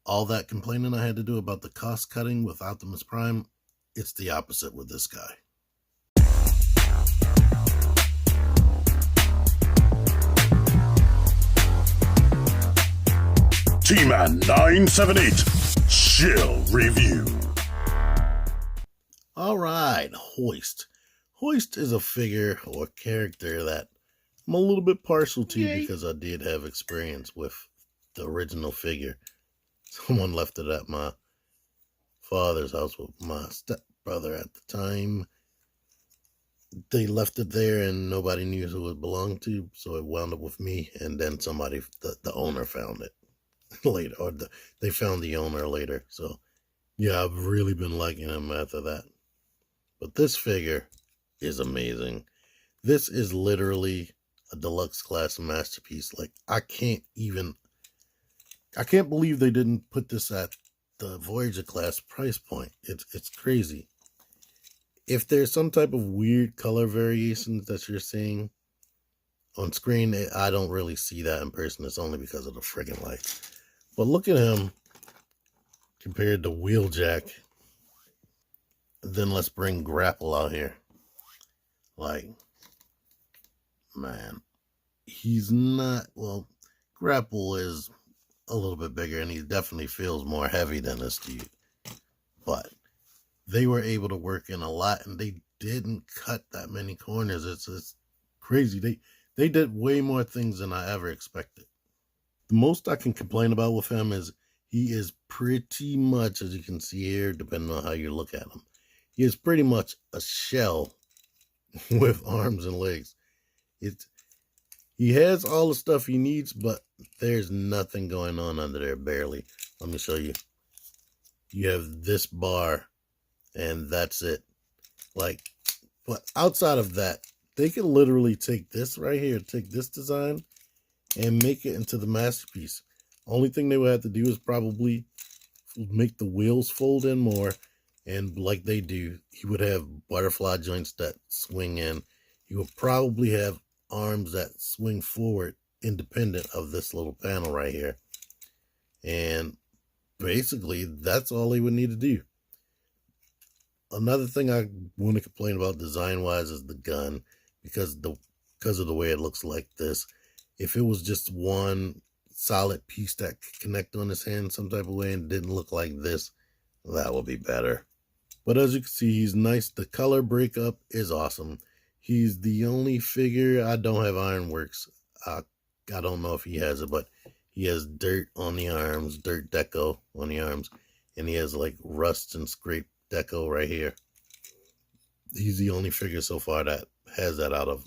All that complaining I had to do about the cost cutting with Optimus Prime, it's the opposite with this guy. T-Man 978 Shill Review. Alright, Hoist. Hoist is a figure or character that I'm a little bit partial to because I did have experience with the original figure. Someone left it at my father's house with my stepbrother at the time. They left it there and nobody knew who it belonged to, so it wound up with me, and then somebody, the owner, found it later, or they found the owner later. So yeah, I've really been liking him after that. But this figure is amazing. This is literally a deluxe class masterpiece. Like, I can't believe they didn't put this at the Voyager class price point. It's crazy. If there's some type of weird color variations that you're seeing on screen, I don't really see that in person. It's only because of the friggin' lights. But look at him compared to Wheeljack. Then let's bring Grapple out here. Like, man, he's not, well, Grapple is a little bit bigger and he definitely feels more heavy than this dude. But they were able to work in a lot and they didn't cut that many corners. It's crazy. They did way more things than I ever expected. The most I can complain about with him is he is pretty much, as you can see here, depending on how you look at him, he is pretty much a shell with arms and legs. He has all the stuff he needs, but there's nothing going on under there, barely. Let me show you. You have this bar, and that's it. Like, but outside of that, they can literally take this right here, take this design, and make it into the masterpiece. Only thing they would have to do is probably make the wheels fold in more, and like they do, he would have butterfly joints that swing in. He would probably have arms that swing forward independent of this little panel right here. And basically, that's all he would need to do. Another thing I want to complain about design-wise is the gun, because of the way it looks like this. If it was just one solid piece that could connect on his hand some type of way and didn't look like this, that would be better. But as you can see, he's nice. The color breakup is awesome. He's the only figure, I don't have Ironworks. I don't know if he has it, but he has dirt on the arms, dirt deco on the arms, and he has like rust and scrape deco right here. He's the only figure so far that has that out of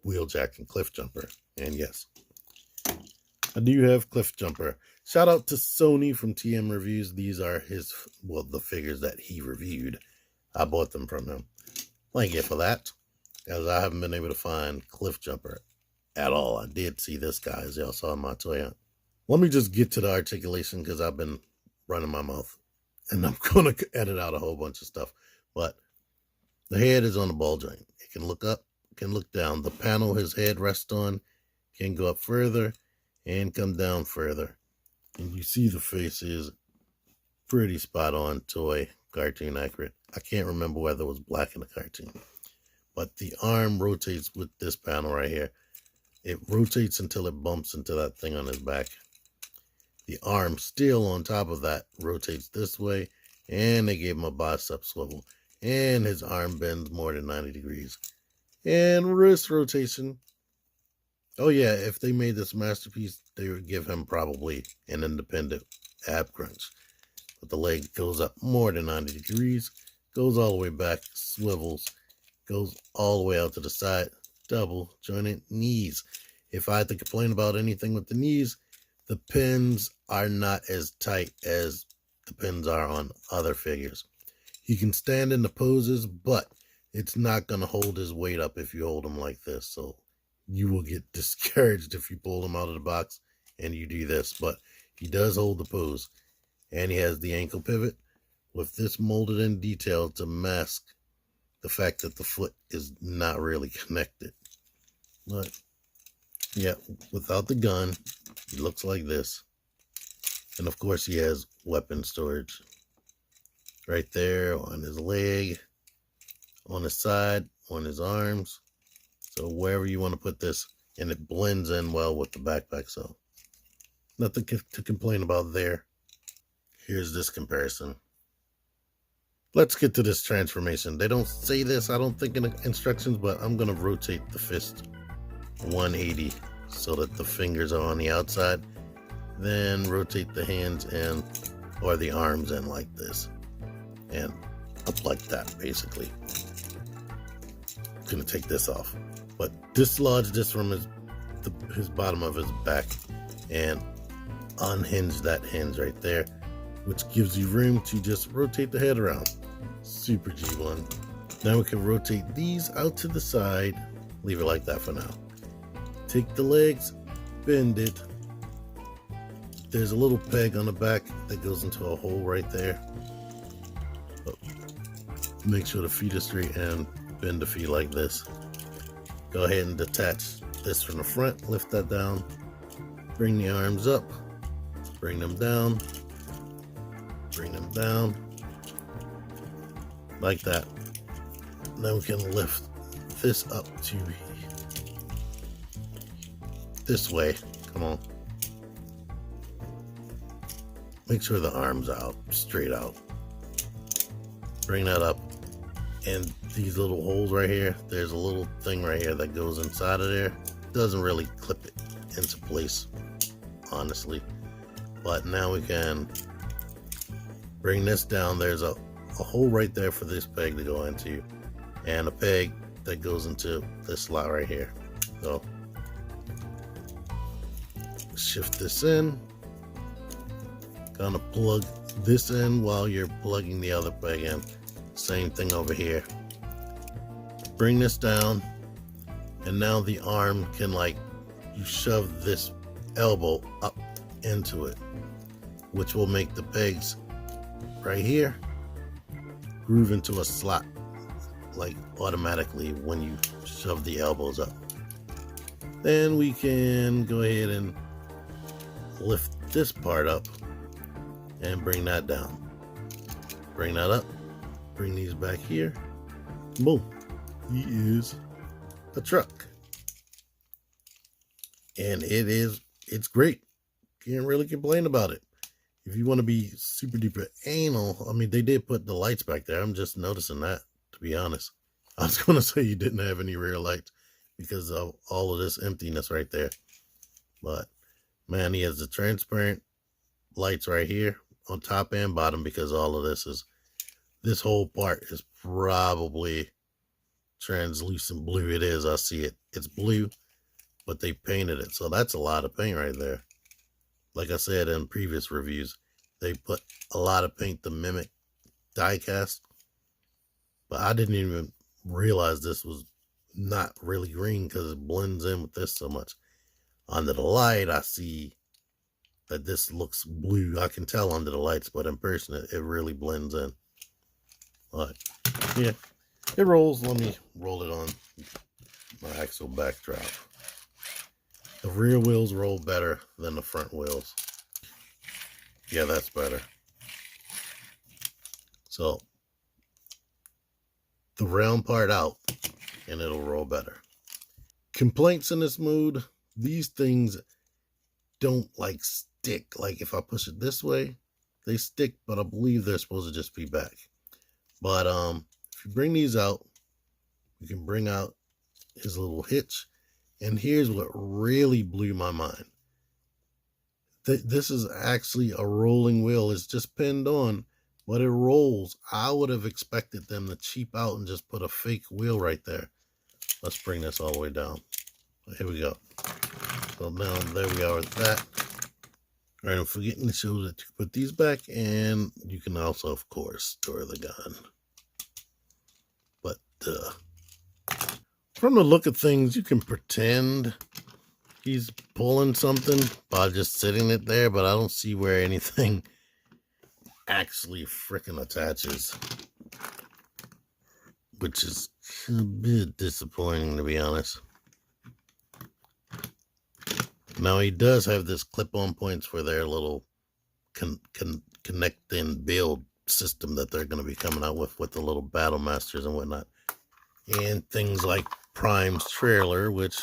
Wheeljack and Cliffjumper. And yes, I do have Cliffjumper. Shout out to Sony from TM Reviews. These are his, well, the figures that he reviewed. I bought them from him. Thank you for that, as I haven't been able to find Cliffjumper at all. I did see this guy, as y'all saw in my toy hunt. Let me just get to the articulation, because I've been running my mouth. And I'm going to edit out a whole bunch of stuff. But the head is on the ball joint. It can look up, it can look down. The panel his head rests on can go up further and come down further. And you see the face is pretty spot on toy, cartoon accurate. I can't remember whether it was black in the cartoon. But the arm rotates with this panel right here. It rotates until it bumps into that thing on his back. The arm still on top of that rotates this way, and they gave him a bicep swivel. And his arm bends more than 90 degrees. And wrist rotation. Oh yeah, if they made this masterpiece, they would give him probably an independent ab crunch. But the leg goes up more than 90 degrees, goes all the way back, swivels, goes all the way out to the side, double jointed knees. If I had to complain about anything with the knees, the pins are not as tight as the pins are on other figures. He can stand in the poses, but it's not going to hold his weight up if you hold him like this. So you will get discouraged if you pull him out of the box and you do this. But he does hold the pose. And he has the ankle pivot with this molded in detail to mask the fact that the foot is not really connected. But yeah, without the gun, he looks like this. And of course he has weapon storage right there on his leg, on his side, on his arms. So wherever you want to put this, and it blends in well with the backpack. So nothing to complain about there. Here's this comparison. Let's get to this transformation. They don't say this, I don't think, in the instructions, but I'm going to rotate the fist 180 so that the fingers are on the outside. Then rotate the hands in, or the arms in like this. And up like that, basically. I'm going to take this off. But dislodge this from his bottom of his back and unhinge that hinge right there, which gives you room to just rotate the head around. Super G1. Now we can rotate these out to the side. Leave it like that for now. Take the legs, bend it. There's a little peg on the back that goes into a hole right there. So make sure the feet are straight and bend the feet like this. Go ahead and detach this from the front, lift that down, bring the arms up, bring them down, like that. Then we can lift this up to this way. Come on. Make sure the arms out, straight out. Bring that up. And these little holes right here, there's a little thing right here that goes inside of there. Doesn't really clip it into place, honestly. But now we can bring this down. There's a hole right there for this peg to go into, and a peg that goes into this slot right here. So shift this in, gonna plug this in while you're plugging the other peg in. Same thing over here. Bring this down, and now the arm can, like, you shove this elbow up into it, which will make the pegs right here groove into a slot, like automatically when you shove the elbows up. Then we can go ahead and lift this part up and bring that down. Bring that up. Bring these back here. Boom. He is a truck. And it's great. Can't really complain about it. If you want to be super duper anal, I mean, they did put the lights back there. I'm just noticing that, to be honest. I was going to say you didn't have any rear lights because of all of this emptiness right there. But, man, he has the transparent lights right here on top and bottom, because all of this whole part is probably translucent blue. It is. I see it. It's blue, but they painted it. So that's a lot of paint right there. Like I said in previous reviews, they put a lot of paint to mimic die cast. But I didn't even realize this was not really green because it blends in with this so much. Under the light, I see that this looks blue. I can tell under the lights, but in person, it really blends in. But yeah, it rolls. Let me roll it on my axle backdrop. The rear wheels roll better than the front wheels. Yeah, that's better. So the round part out and it'll roll better. Complaints in this mode, these things don't like stick. Like if I push it this way, they stick, but I believe they're supposed to just be back. But if you bring these out, you can bring out his little hitch. And here's what really blew my mind. This is actually a rolling wheel. It's just pinned on, but it rolls. I would have expected them to cheap out and just put a fake wheel right there. Let's bring this all the way down. Here we go. So now there we are with that. All right, I'm forgetting to show that you put these back, and you can also, of course, store the gun. But from the look of things, you can pretend he's pulling something by just sitting it there, but I don't see where anything actually freaking attaches, which is a bit disappointing, to be honest. Now he does have this clip-on points for their little connect and build system that they're going to be coming out with the little battle masters and whatnot, and things like Prime's trailer, which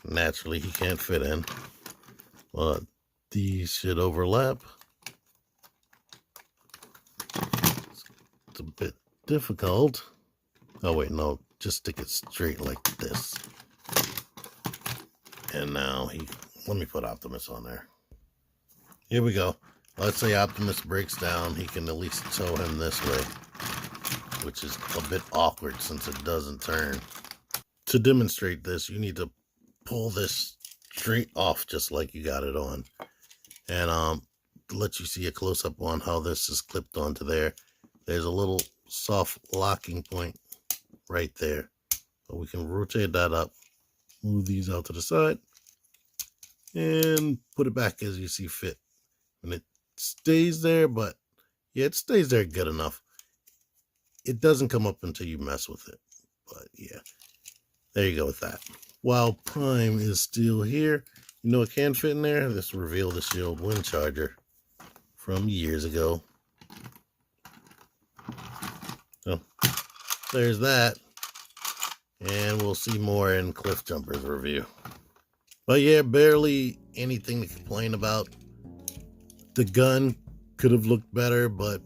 naturally he can't fit in, but these should overlap. It's a bit difficult. Oh wait, no, just stick it straight like this. And now let me put Optimus on there. Here we go. Let's say Optimus breaks down, he can at least tow him this way, which is a bit awkward since it doesn't turn. To demonstrate this, you need to pull this straight off just like you got it on. And let you see a close-up on how this is clipped onto there. There's a little soft locking point right there. So we can rotate that up, move these out to the side, and put it back as you see fit. And it stays there, but yeah, it stays there good enough. It doesn't come up until you mess with it. But yeah, there you go with that. While Prime is still here, you know it can fit in there? Let's reveal the shield wind charger from years ago. So there's that. And we'll see more in Cliff Jumper's review. But yeah, barely anything to complain about. The gun could have looked better, but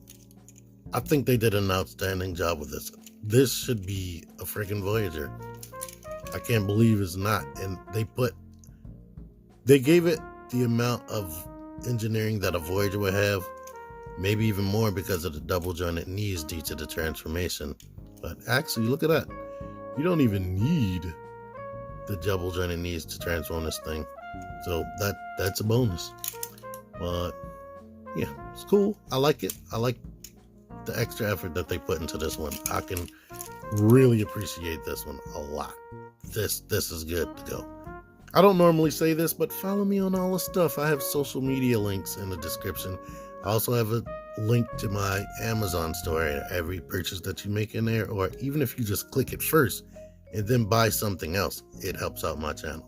I think they did an outstanding job with this. This should be a freaking Voyager. I can't believe it's not. And they gave it the amount of engineering that a Voyager would have, maybe even more because of the double jointed knees due to the transformation. But actually, look at that. You don't even need the double jointed knees to transform this thing. So that's a bonus. But yeah, it's cool. I like it. I like the extra effort that they put into this one. I can really appreciate this one a lot. This is good to go. I don't normally say this, but follow me on all the stuff. I have social media links in the description. I also have a link to my Amazon store. Every purchase that you make in there, or even if you just click it first and then buy something else, it helps out my channel.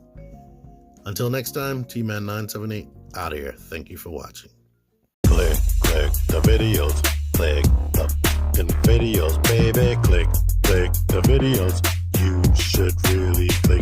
Until next time, T-Man978 out of here. Thank you for watching. Click the videos. Click the videos, baby. Click the videos. You should really click